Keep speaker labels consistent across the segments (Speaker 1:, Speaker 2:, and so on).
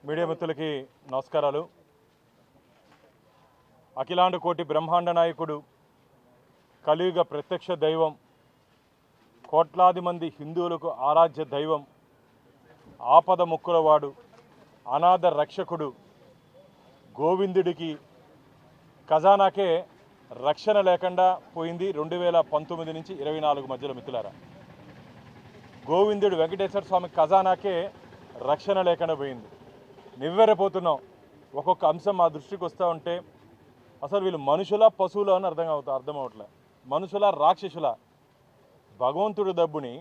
Speaker 1: Media మిత్రులకి నమస్కారాలు. అఖిలాండ కోటి బ్రహ్మాండ నాయకుడు, కలియుగ ప్రత్యక్ష దైవం, కోట్లాది మంది హిందువులకు ఆరాధ్య దైవం, ఆపద ముక్కులవాడు, అనాథ రక్షకుడు గోవిందుడికి ఖజానాకే రక్షణ లేకుండా పోయింది 2019 నుంచి 24 మధ్యలో. మిత్రులారా, గోవిందుడు వెంకటేశ్వర స్వామి ఖజానాకే రక్షణ లేకుండా పోయింది. నివ్వెరపోతున్నాం. ఒక్కొక్క అంశం మా దృష్టికి వస్తూ ఉంటే అసలు వీళ్ళు మనుషుల పశువుల అని అర్థం అవట్లే. మనుషుల రాక్షసుల? భగవంతుడి డబ్బుని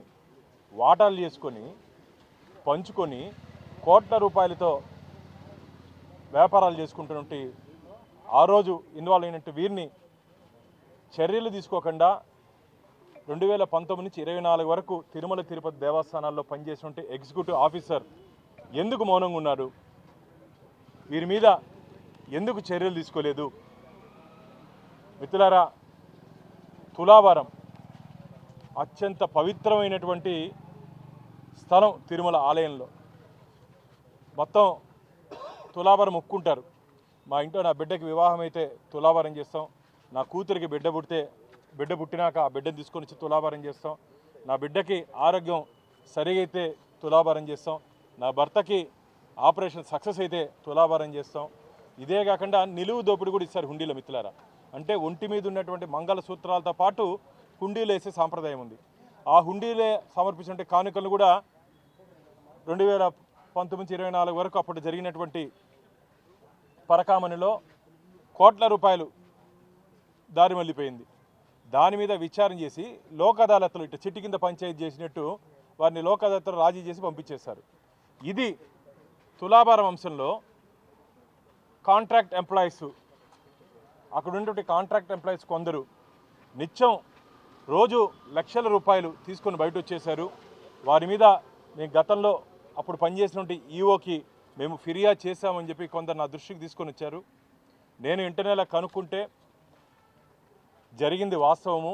Speaker 1: వాటాలు చేసుకొని పంచుకొని కోట్ల రూపాయలతో వ్యాపారాలు చేసుకుంటున్నట్టు ఆ రోజు ఇన్వాల్వ్ అయినట్టు వీరిని చర్యలు తీసుకోకుండా 2019 నుంచి 24 వరకు తిరుమల తిరుపతి దేవస్థానాల్లో పనిచేసినట్టు ఎగ్జిక్యూటివ్ ఆఫీసర్ ఎందుకు మౌనంగా ఉన్నారు? వీరి మీద ఎందుకు చర్యలు తీసుకోలేదు? మిత్రులారా, తులాభారం అత్యంత పవిత్రమైనటువంటి స్థలం తిరుమల ఆలయంలో. మొత్తం తులాభారం మొక్కుంటారు. మా ఇంట్లో నా బిడ్డకి వివాహం అయితే తులాభారం చేస్తాం. నా కూతురికి బిడ్డ పుట్టినాక ఆ బిడ్డను తీసుకొని వచ్చి తులాభారం చేస్తాం. నా బిడ్డకి ఆరోగ్యం సరిగైతే తులాభారం చేస్తాం. నా భర్తకి ఆపరేషన్ సక్సెస్ అయితే తులాభారం చేస్తాం. ఇదే కాకుండా నిలువు దోపిడి కూడా ఇస్తారు హుండీలో. మిత్రులారా, అంటే ఒంటి మీద ఉన్నటువంటి మంగళసూత్రాలతో పాటు హుండీలు వేసే సాంప్రదాయం ఉంది. ఆ హుండీలే సమర్పించిన కానుకలు కూడా 2019 24 వరకు అప్పుడు జరిగినటువంటి పరకామణిలో కోట్ల రూపాయలు దారి మళ్ళీపోయింది. దాని మీద విచారణ చేసి లోక్ అదాలత్లో ఇటు చిట్టి కింద పంచాయతీ చేసినట్టు వారిని లోక్ అదాలత్లో రాజీ చేసి పంపించేశారు. ఇది తులాభారం అంశంలో కాంట్రాక్ట్ ఎంప్లాయీస్, అక్కడ ఉన్నటువంటి కాంట్రాక్ట్ ఎంప్లాయీస్ కొందరు నిత్యం రోజు లక్షల రూపాయలు తీసుకొని బయట వచ్చేశారు. వారి మీద మేము గతంలో అప్పుడు పనిచేసినటువంటి ఈఓకి మేము ఫిర్యాదు చేశామని చెప్పి కొందరు నా దృష్టికి తీసుకొని వచ్చారు. నేను ఇంటర్నెట్లో కనుక్కుంటే జరిగింది వాస్తవము,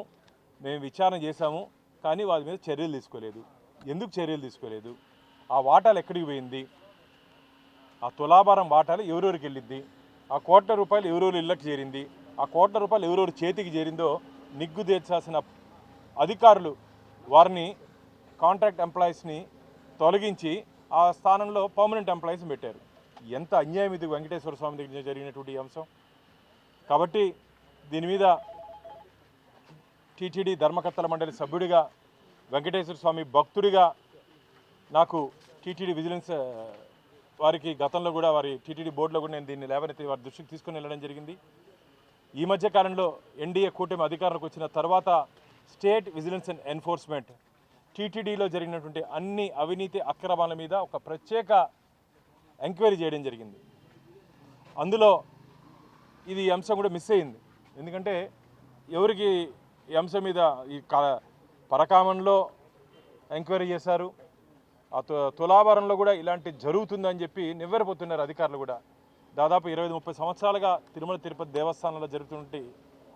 Speaker 1: మేము విచారణ చేశాము, కానీ వారి మీద చర్యలు తీసుకోలేదు. ఎందుకు చర్యలు తీసుకోలేదు? ఆ వాటాలు ఎక్కడికి పోయింది? ఆ తులాభారం వాటాలు ఎవరెవరికి వెళ్ళింది? ఆ కోట్ల రూపాయలు ఎవరెవరు ఇళ్ళకి చేరింది? ఆ కోట్ల రూపాయలు ఎవరెవరు చేతికి చేరిందో నిగ్గు తీర్చాల్సిన అధికారులు వారిని కాంట్రాక్ట్ ఎంప్లాయీస్ని తొలగించి ఆ స్థానంలో పర్మనెంట్ ఎంప్లాయీస్ని పెట్టారు. ఎంత అన్యాయం ఇది వెంకటేశ్వర స్వామి దగ్గర జరిగినటువంటి అంశం. కాబట్టి దీని మీద టీటీడీ ధర్మకర్తల మండలి సభ్యుడిగా, వెంకటేశ్వర స్వామి భక్తుడిగా నాకు టీటీడీ విజిలెన్స్ వారికి గతంలో కూడా వారి టీటీడీ బోర్డులో కూడా నేను దీన్ని లేవనెత్తి వారి దృష్టికి తీసుకుని వెళ్ళడం జరిగింది. ఈ మధ్య కాలంలో ఎన్డీఏ కూటమి అధికారంలోకి వచ్చిన తర్వాత స్టేట్ విజిలెన్స్ అండ్ ఎన్ఫోర్స్మెంట్ టీటీడీలో జరిగినటువంటి అన్ని అవినీతి అక్రమాల మీద ఒక ప్రత్యేక ఎంక్వైరీ చేయడం జరిగింది. అందులో ఇది ఈ అంశం కూడా మిస్ అయింది. ఎందుకంటే ఎవరికి ఈ అంశం మీద ఈ పరకామణిలో ఎంక్వైరీ చేశారు, ఆ తులాభారంలో కూడా ఇలాంటి జరుగుతుందని చెప్పి నివ్వెరపోతున్నారు అధికారులు కూడా. దాదాపు 20-30 సంవత్సరాలుగా తిరుమల తిరుపతి దేవస్థానంలో జరుగుతున్నటువంటి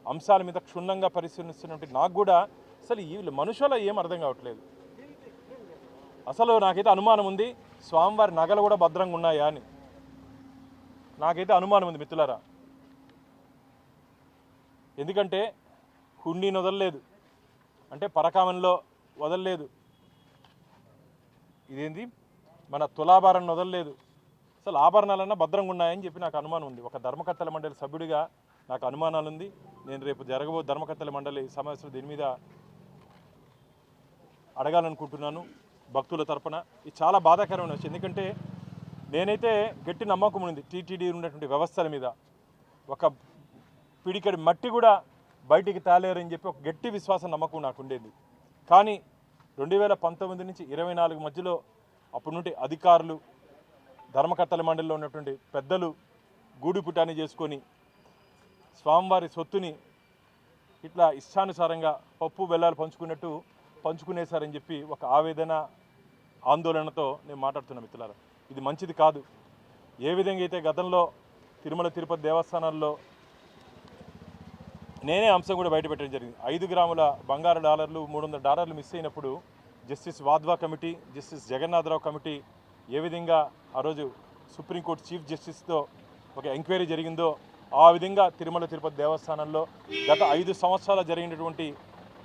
Speaker 1: అంశాల మీద క్షుణ్ణంగా పరిశీలిస్తున్నట్టు నాకు కూడా అసలు వీళ్ళు మనుషుల ఏం అర్థం కావట్లేదు. అసలు నాకైతే అనుమానం ఉంది, స్వామివారి నగలు కూడా భద్రంగా ఉన్నాయా అని నాకైతే అనుమానం ఉంది మిత్రులారా. ఎందుకంటే హుండీని వదలలేదు, అంటే పరకామణిలో వదలలేదు, ఇదేంది మన తులాభారాన్ని వదలలేదు, అసలు ఆభరణాలన్నా భద్రంగా ఉన్నాయని చెప్పి నాకు అనుమానం ఉంది. ఒక ధర్మకర్తల మండలి సభ్యుడిగా నాకు అనుమానాలు ఉంది. నేను రేపు జరగబో ధర్మకర్తల మండలి సమావేశంలో దీని మీద అడగాలనుకుంటున్నాను భక్తుల తరపున. ఇది చాలా బాధాకరమైన విషయం. ఎందుకంటే నేనైతే గట్టి నమ్మకం ఉంది టీటీడీ ఉన్నటువంటి వ్యవస్థల మీద. ఒక పిడికడి మట్టి కూడా బయటికి తాలేరని చెప్పి ఒక గట్టి విశ్వాసం నమ్మకం నాకు ఉండేది. కానీ 2019 నుంచి 24 మధ్యలో అప్పటి నుండి అధికారులు, ధర్మకర్తల మండలిలో ఉన్నటువంటి పెద్దలు గూడుపుటాన్ని చేసుకొని స్వామివారి సొత్తుని ఇట్లా ఇష్టానుసారంగా పప్పు బెల్లాలు పంచుకున్నట్టు పంచుకునేశారని చెప్పి ఒక ఆవేదన, ఆందోళనతో నేను మాట్లాడుతున్నా మిత్రులారా. ఇది మంచిది కాదు. ఏ విధంగా అయితే గతంలో తిరుమల తిరుపతి దేవస్థానాల్లో నేనే అంశం కూడా బయటపెట్టడం జరిగింది. 5 గ్రాముల బంగారు డాలర్లు, $300 మిస్ అయినప్పుడు justice Wadhwa committee, justice Jagannatha Rao committee ఏ విధంగా ఆ రోజు సుప్రీంకోర్టు చీఫ్ జస్టిస్తో ఒక ఎంక్వైరీ జరిగిందో ఆ విధంగా తిరుమల తిరుపతి దేవస్థానంలో గత 5 సంవత్సరాలు జరిగినటువంటి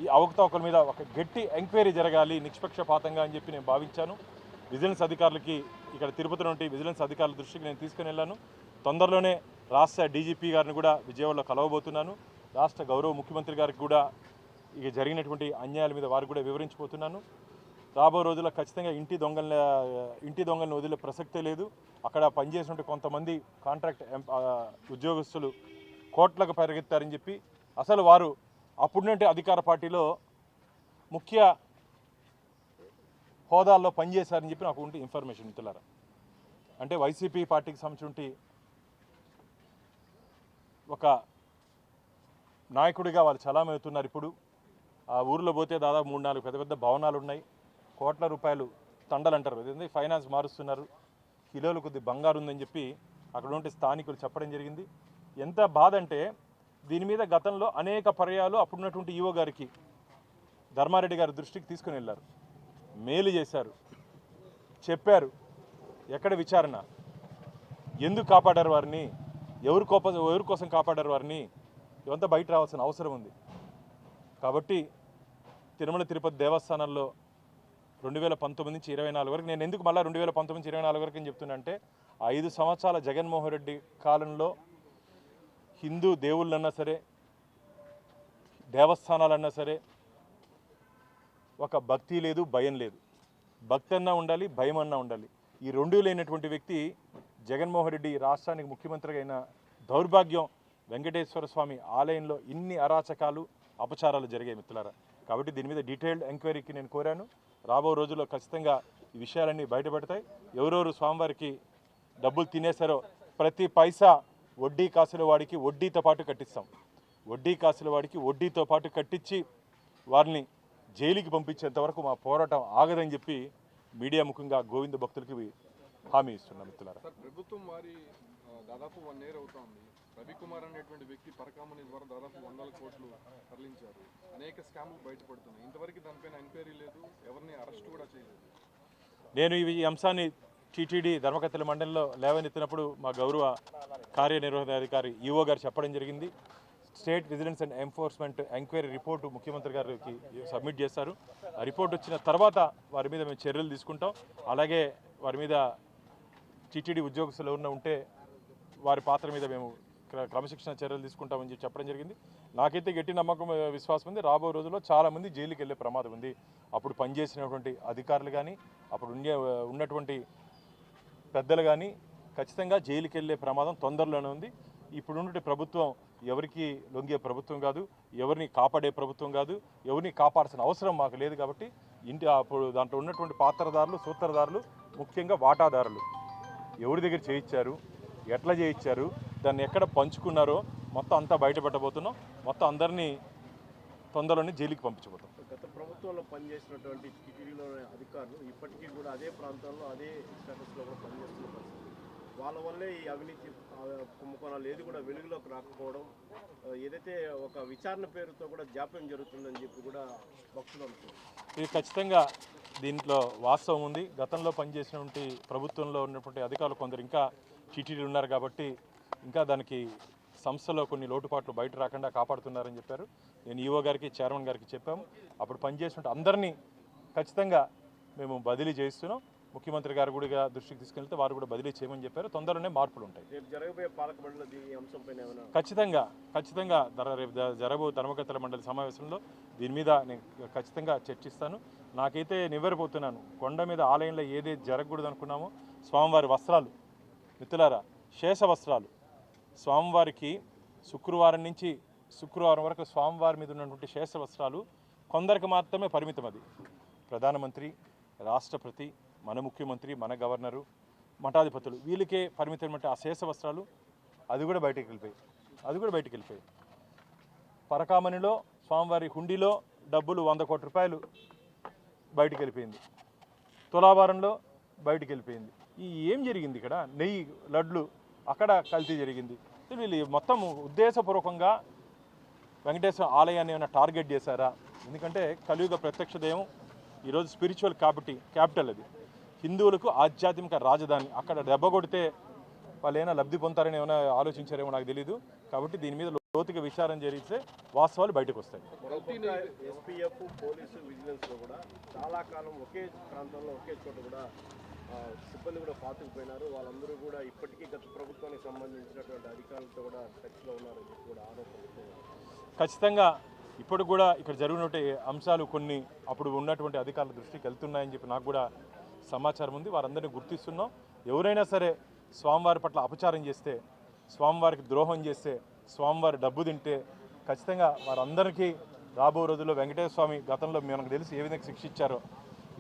Speaker 1: ఈ అవకతవకల మీద ఒక గట్టి ఎంక్వైరీ జరగాలి నిష్పక్షపాతంగా అని చెప్పి నేను భావించాను. విజిలెన్స్ అధికారులకి ఇక్కడ తిరుపతి నుండి విజిలెన్స్ అధికారుల దృష్టికి నేను తీసుకుని వెళ్ళాను. తొందరలోనే రాష్ట్ర డీజీపీ గారిని కూడా విజయవాడలో కలవబోతున్నాను. రాష్ట్ర గౌరవ ముఖ్యమంత్రి గారికి కూడా ఇక జరిగినటువంటి అన్యాయాల మీద వారికి కూడా వివరించబోతున్నాను. రాబో రోజుల్లో ఖచ్చితంగా ఇంటి దొంగలను వదిలే ప్రసక్తే లేదు. అక్కడ పనిచేసినట్టు కొంతమంది కాంట్రాక్ట్ ఉద్యోగస్తులు కోట్లకు పరిగెత్తారని చెప్పి అసలు వారు అప్పుడున్నట్టు అధికార పార్టీలో ముఖ్య హోదాల్లో పనిచేశారని చెప్పి నాకు ఉంటే ఇన్ఫర్మేషన్ మిత్రులారా. అంటే వైసీపీ పార్టీకి సంబంధించి ఒక నాయకుడిగా వాళ్ళు చలామణి అవుతున్నారు. ఇప్పుడు ఆ ఊరిలో పోతే దాదాపు 3-4 పెద్ద పెద్ద భవనాలు ఉన్నాయి. కోట్ల రూపాయలు తండలు అంటారు, అదే ఫైనాన్స్ మారుస్తున్నారు. కిలోలు కొద్ది బంగారు ఉందని చెప్పి అక్కడ ఉంటే స్థానికులు చెప్పడం జరిగింది. ఎంత బాధ అంటే దీని మీద గతంలో అనేక పర్యాలు అప్పుడున్నటువంటి ఈవో గారికి ధర్మారెడ్డి గారి దృష్టికి తీసుకుని వెళ్ళారు, మేలు చేశారు, చెప్పారు. ఎక్కడ విచారణ, ఎందుకు కాపాడారు వారిని, ఎవరి కోసం కాపాడారు వారిని, ఇవంతా బయట రావాల్సిన అవసరం ఉంది. కాబట్టి తిరుమల తిరుపతి దేవస్థానంలో 2019 నుంచి 24 వరకు, నేను ఎందుకు మళ్ళీ 2019 నుంచి 24 వరకు అని చెప్తున్నా అంటే 5 సంవత్సరాల జగన్మోహన్ రెడ్డి కాలంలో హిందూ దేవుళ్ళన్నా సరే దేవస్థానాలన్నా సరే ఒక భక్తి లేదు, భయం లేదు. భక్తి అన్నా ఉండాలి, భయం అన్నా ఉండాలి. ఈ రెండూ లేనటువంటి వ్యక్తి జగన్మోహన్ రెడ్డి రాష్ట్రానికి ముఖ్యమంత్రిగా అయిన దౌర్భాగ్యం. వెంకటేశ్వర స్వామి ఆలయంలో ఇన్ని అరాచకాలు అపచారాలు జరిగాయి మిత్రులారా. కాబట్టి దీని మీద డీటెయిల్డ్ ఎంక్వైరీకి నేను కోరాను. రాబో రోజుల్లో ఖచ్చితంగా ఈ విషయాలన్నీ బయటపడతాయి. ఎవరెవరు స్వామివారికి డబ్బులు తినేశారో ప్రతి పైసా వడ్డీ కాసుల వాడికి వడ్డీతో పాటు కట్టిస్తాం. వడ్డీ కాసుల వాడికి వడ్డీతో పాటు కట్టించి వారిని జైలుకి పంపించేంత వరకు మా పోరాటం ఆగదని చెప్పి మీడియా ముఖంగా గోవింద భక్తులకి హామీ ఇస్తున్నాం మిత్రులారా.
Speaker 2: ప్రభుత్వం వారి దాదాపు 1 year అవుతోంది. రవికుమార్ అనేటువంటి వ్యక్తి పరకామణి ద్వారా దాదాపు 100 కోట్లు తరలించారు. అనేక స్కామ్లు బయటపడుతున్నాయి. ఇంతవరకు దానిపైన ఎంక్వైరీ లేదు, ఎవరిని అరెస్ట్ కూడా చేయలేదు.
Speaker 1: నేను ఈ అంశాన్ని టీటీడీ ధర్మకర్తల మండలిలో లేవనెత్తినప్పుడు మా గౌరవ కార్యనిర్వహణాధికారి ఈఓ గారు చెప్పడం జరిగింది. State vigilance and enforcement enquiry report ముఖ్యమంత్రి గారికి సబ్మిట్ చేశారు. ఆ రిపోర్ట్ వచ్చిన తర్వాత వారి మీద మేము చర్యలు తీసుకుంటాం. అలాగే వారి మీద టీటీడీ ఉద్యోగస్తులు ఎవరైనా ఉంటే వారి పాత్ర మీద మేము క్రమశిక్షణ చర్యలు తీసుకుంటామని చెప్పడం జరిగింది. నాకైతే గట్టి నమ్మకం, విశ్వాసం ఉంది. రాబో రోజుల్లో చాలామంది జైలుకి వెళ్ళే ప్రమాదం ఉంది. అప్పుడు పనిచేసినటువంటి అధికారులు కానీ అప్పుడు ఉన్నటువంటి పెద్దలు కానీ ఖచ్చితంగా జైలుకి వెళ్ళే ప్రమాదం తొందరలోనే ఉంది. ఇప్పుడున్న ప్రభుత్వం ఎవరికి లొంగే ప్రభుత్వం కాదు, ఎవరిని కాపాడే ప్రభుత్వం కాదు, ఎవరిని కాపాడాల్సిన అవసరం మాకు లేదు. కాబట్టి అప్పుడు దాంట్లో ఉన్నటువంటి పాత్రదారులు, సూత్రధారులు, ముఖ్యంగా వాటాదారులు ఎవరి దగ్గర చేయించారు, ఎట్లా చేయించారు, దాన్ని ఎక్కడ పంచుకున్నారో మొత్తం అంతా బయటపెట్టబోతున్నాం. మొత్తం అందరినీ తొందరలోనే జైలుకి పంపించబోతాం.
Speaker 3: గత ప్రభుత్వంలో పనిచేసినటువంటి టీటీడీలోని అధికారులు ఇప్పటికీ కూడా అదే ప్రాంతాల్లో అదే స్టేటస్లో కూడా పనిచేస్తున్న పరిస్థితి. వాళ్ళ వల్లే ఈ అవినీతి కుంభకోణాలు ఏది కూడా వెలుగులోకి రాకపోవడం, ఏదైతే ఒక విచారణ పేరుతో కూడా జాప్యం జరుగుతుందని చెప్పి కూడా భక్తులు అనుకుంటున్నారు.
Speaker 1: ఇది ఖచ్చితంగా దీంట్లో వాస్తవం ఉంది. గతంలో పనిచేసినటువంటి ప్రభుత్వంలో ఉన్నటువంటి అధికారులు కొందరు ఇంకా టీటీడీలు ఉన్నారు కాబట్టి ఇంకా దానికి సంస్థలో కొన్ని లోటుపాట్లు బయట రాకుండా కాపాడుతున్నారని చెప్పారు. నేను ఈఓ గారికి, చైర్మన్ గారికి చెప్పాము. అప్పుడు పనిచేసినట్టు అందరినీ ఖచ్చితంగా మేము బదిలీ చేయిస్తున్నాం. ముఖ్యమంత్రి గారు కూడా దృష్టికి తీసుకెళ్తే వారు కూడా బదిలీ చేయమని చెప్పారు. తొందరలోనే మార్పులు ఉంటాయి.
Speaker 3: జరగబోయే పాలక మండలి ఈ అంశంపైన
Speaker 1: ఖచ్చితంగా రేపు జరగబో ధర్మకర్తల మండలి సమావేశంలో దీని మీద నేను ఖచ్చితంగా చర్చిస్తాను. నాకైతే నివ్వెరపోతున్నాను. కొండ మీద ఆలయంలో ఏదైతే జరగకూడదు అనుకున్నామో స్వామివారి వస్త్రాలు మిత్రులారా, శేష వస్త్రాలు స్వామివారికి శుక్రవారం నుంచి శుక్రవారం వరకు స్వామివారి మీద ఉన్నటువంటి శేష వస్త్రాలు కొందరికి మాత్రమే పరిమితం. అది ప్రధానమంత్రి, రాష్ట్రపతి, మన ముఖ్యమంత్రి, మన గవర్నరు, మఠాధిపతులు వీళ్ళకే పరిమితమైనటువంటి ఆ శేష వస్త్రాలు అది కూడా బయటికి వెళ్ళిపోయాయి. పరకామణిలో స్వామివారి హుండీలో డబ్బులు 100 కోట్ల రూపాయలు బయటికి వెళ్ళిపోయింది. తులాభారంలో బయటికి వెళ్ళిపోయింది. ఏం జరిగింది ఇక్కడ? నెయ్యి లడ్లు అక్కడ కల్తీ జరిగింది. వీళ్ళు మొత్తం ఉద్దేశపూర్వకంగా వెంకటేశ్వర ఆలయాన్ని ఏమైనా టార్గెట్ చేశారా? ఎందుకంటే కలియుగ ప్రత్యక్ష దైవం ఈరోజు స్పిరిచువల్ క్యాపిటల్ అది. హిందువులకు ఆధ్యాత్మిక రాజధాని. అక్కడ దెబ్బ కొడితే వాళ్ళు ఏమైనా లబ్ధి పొందుతారని ఏమైనా ఆలోచించారేమో నాకు తెలియదు. కాబట్టి దీని మీద లోతుగా విచారణ జరిగితే వాస్తవాలు బయటకు వస్తాయి.
Speaker 3: ఎస్పీఎఫ్ పోలీసు విజిలెన్స్లో కూడా చాలా కాలం ఒకే ప్రాంతంలో ఒకే చోట కూడా సిబ్బంది కూడా పాతుకుపోయినారు. వాళ్ళందరూ కూడా ఇప్పటికీ గత ప్రభుత్వానికి సంబంధించినటువంటి అధికారులతో కూడా టచ్లో ఉన్నారని చెప్పి కూడా ఆరోపణలు.
Speaker 1: ఖచ్చితంగా ఇప్పుడు కూడా ఇక్కడ జరిగినటువంటి అంశాలు కొన్ని అప్పుడు ఉన్నటువంటి అధికారుల దృష్టికి వెళ్తున్నాయని చెప్పి నాకు కూడా సమాచారం ఉంది. వారందరినీ గుర్తిస్తున్నాం. ఎవరైనా సరే స్వామివారి పట్ల అపచారం చేస్తే, స్వామివారికి ద్రోహం చేస్తే, స్వామివారి డబ్బు తింటే ఖచ్చితంగా వారందరికీ రాబో రోజుల్లో వెంకటేశ్వర స్వామి గతంలో మనకు తెలిసి ఏ విధంగా శిక్షించారో,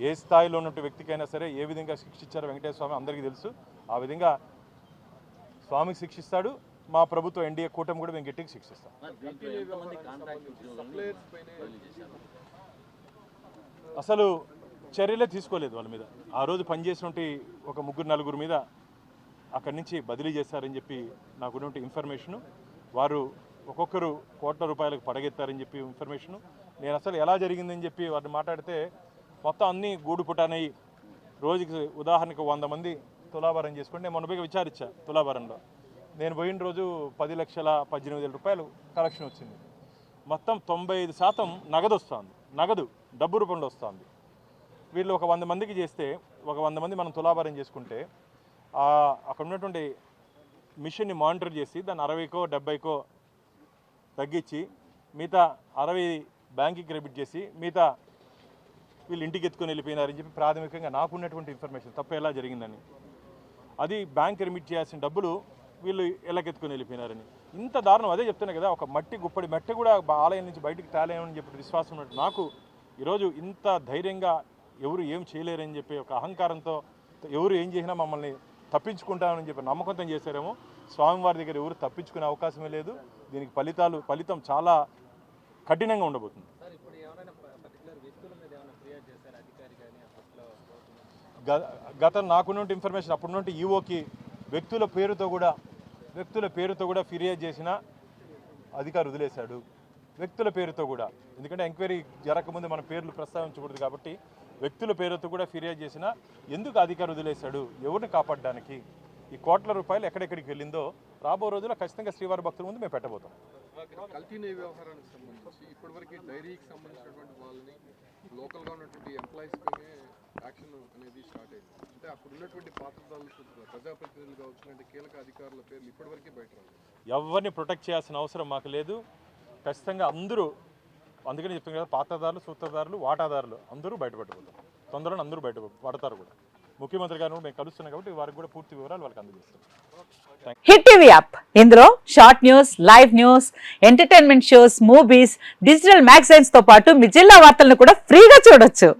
Speaker 1: ఏ స్థాయిలో ఉన్న వ్యక్తికైనా సరే ఏ విధంగా శిక్షించారో వెంకటేశ్వర స్వామి అందరికీ తెలుసు. ఆ విధంగా స్వామికి శిక్షిస్తాడు. మా ప్రభుత్వం ఎన్డీఏ కూటమి కూడా మేము గట్టిగా శిక్షిస్తాం. అసలు చర్యలే తీసుకోలేదు వాళ్ళ మీద. ఆ రోజు పనిచేసినటువంటి ఒక 3-4 మీద అక్కడి నుంచి బదిలీ చేశారని చెప్పి నాకున్నటువంటి ఇన్ఫర్మేషను. వారు ఒక్కొక్కరు కోట్ల రూపాయలకు పడగెత్తారని చెప్పి ఇన్ఫర్మేషను. నేను అసలు ఎలా జరిగిందని చెప్పి వారిని మాట్లాడితే మొత్తం అన్నీ గూడు పుటానయ్యి రోజుకి ఉదాహరణకు 100 మంది తులాభారం చేసుకుంటే నేను మొన్న పోయి విచారించా. తులాభారంలో నేను పోయిన రోజు 10,18,000 రూపాయలు కలెక్షన్ వచ్చింది. మొత్తం 95% నగదు వస్తుంది. నగదు డబ్బు రూపంలో వస్తుంది. వీళ్ళు ఒక 100 మందికి చేస్తే ఒక 100 మంది మనం తులాభారం చేసుకుంటే అక్కడ ఉన్నటువంటి మిషన్ని మానిటర్ చేసి దాన్ని 60కో 70కో తగ్గించి మిగతా 60 బ్యాంక్కి క్రెడిట్ చేసి మిగతా వీళ్ళు ఇంటికి ఎత్తుకొని వెళ్ళిపోయినారని చెప్పి ప్రాథమికంగా నాకున్నటువంటి ఇన్ఫర్మేషన్. తప్ప ఎలా జరిగిందని, అది బ్యాంక్ రిమిట్ చేయాల్సిన డబ్బులు వీళ్ళు ఎలాకెత్తుకొని వెళ్ళిపోయినారని. ఇంత దారుణం. అదే చెప్తున్నా కదా, ఒక గుప్పడి మట్టి కూడా ఆలయం నుంచి బయటికి తేలేమని చెప్పి విశ్వాసం ఉన్నట్టు నాకు ఈరోజు ఇంత ధైర్యంగా ఎవరు ఏం చేయలేరని చెప్పి ఒక అహంకారంతో ఎవరు ఏం చేసినా మమ్మల్ని తప్పించుకుంటామని చెప్పి నమ్మకంతో చేశారేమో. స్వామివారి దగ్గర ఎవరు తప్పించుకునే అవకాశమే లేదు. దీనికి ఫలితం చాలా కఠినంగా ఉండబోతుంది. గత నాకున్నటువంటి ఇన్ఫర్మేషన్ అప్పుడున్నటువంటి ఈఓకి వ్యక్తుల పేరుతో కూడా ఫిర్యాదు చేసిన అధికారి వదిలేశాడు. వ్యక్తుల పేరుతో కూడా, ఎందుకంటే ఎంక్వైరీ జరగకముందు మన పేర్లు ప్రస్తావించకూడదు కాబట్టి వ్యక్తుల పేరుతో కూడా ఫిర్యాదు చేసిన ఎందుకు అధికారి వదిలేశాడు? ఎవరిని కాపాడడానికి? ఈ కోట్ల రూపాయలు ఎక్కడెక్కడికి వెళ్ళిందో రాబో రోజుల్లో ఖచ్చితంగా శ్రీవారి భక్తుల ముందు మేము పెట్టబోతాం.
Speaker 2: కల్తీ వ్యవహారానికి సంబంధించి ఇప్పటివరకు డైరీకి సంబంధించినటువంటి వాళ్ళని లోకల్గా ఉన్నటువంటి ఎంప్లాయీస్ పైనే యాక్షన్ అనేది స్టార్ట్ అయింది. అంటే అక్కడ ఉన్నటువంటి పాత్రదారులు, ప్రజాప్రతినిధులు కావచ్చు, కీలక అధికారుల పేర్లు ఇప్పటివరకు బయట రాలేదు. ఎవరిని
Speaker 1: ప్రొటెక్ట్ చేయాల్సిన అవసరం మాకు లేదు. ఖచ్చితంగా అందరూ, అందుకని చెప్తాను కదా, పాత్రదారులు, సూత్రధారులు, వాటాదారులు అందరూ బయటపడిపోతారు. తొందరలో అందరూ బయటపడతారు కూడా. ముఖ్యమంత్రి గారిని మేము కలుస్తున్నాం కాబట్టి వారికి కూడా పూర్తి వివరాలు వాళ్ళకి అందజేస్తాం.
Speaker 4: హిట్ టీవీ యాప్, ఇందులో short news, live news, entertainment shows, movies, digital magazines తో పాటు మీ జిల్లా వార్తలను కూడా ఫ్రీగా చూడొచ్చు.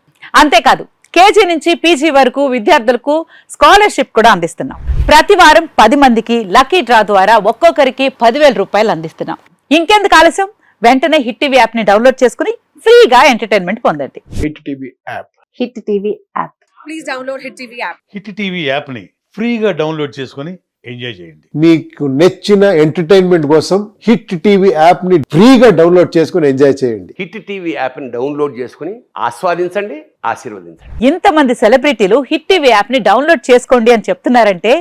Speaker 4: అంతేకాదు కేజీ నుంచి పీజీ వరకు విద్యార్థులకు స్కాలర్షిప్ కూడా అందిస్తున్నాం. ప్రతి వారం 10 మందికి లక్కీ డ్రా ద్వారా ఒక్కొక్కరికి 10,000 రూపాయలు అందిస్తున్నాం. ఇంకెందుకు ఆలస్యం? వెంటనే హిట్ టీవీ యాప్ ని డౌన్లోడ్ చేసుకుని ఫ్రీగా ఎంటర్టైన్మెంట్ పొందండి.
Speaker 5: Hit TV app.
Speaker 4: Hit TV app.
Speaker 6: Please download hit TV app.
Speaker 5: Hit TV app ని ఫ్రీగా డౌన్లోడ్ చేసుకుని ఎంజాయ్ చేయండి.
Speaker 7: మీకు నచ్చిన ఎంటర్టైన్మెంట్ కోసం హిట్ టీవీ యాప్ ని ఫ్రీగా డౌన్లోడ్ చేసుకుని ఎంజాయ్ చేయండి.
Speaker 8: హిట్ టీవీ యాప్ ని డౌన్లోడ్ చేసుకుని ఆస్వాదించండి, ఆశీర్వదించండి.
Speaker 4: ఇంతమంది సెలబ్రిటీలు హిట్ టీవీ యాప్ ని డౌన్లోడ్ చేసుకోండి అని చెప్తున్నారంటే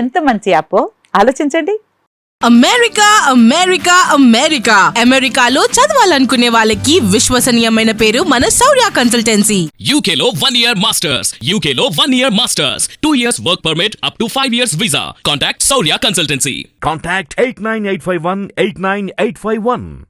Speaker 4: ఎంత మంచి యాప్ ఆలోచించండి.
Speaker 6: అమెరికా అమెరికా అమెరికా అమెరికాలో చదవాలనుకునే వాళ్ళకి విశ్వసనీయమైన పేరు మన శౌర్య కన్సల్టెన్సీ.
Speaker 9: UK లో 1 year masters. UK లో 1 year masters. 2 years work permit up to 5 years visa. Contact Saurya Consultancy.
Speaker 10: Contact 89851 89851.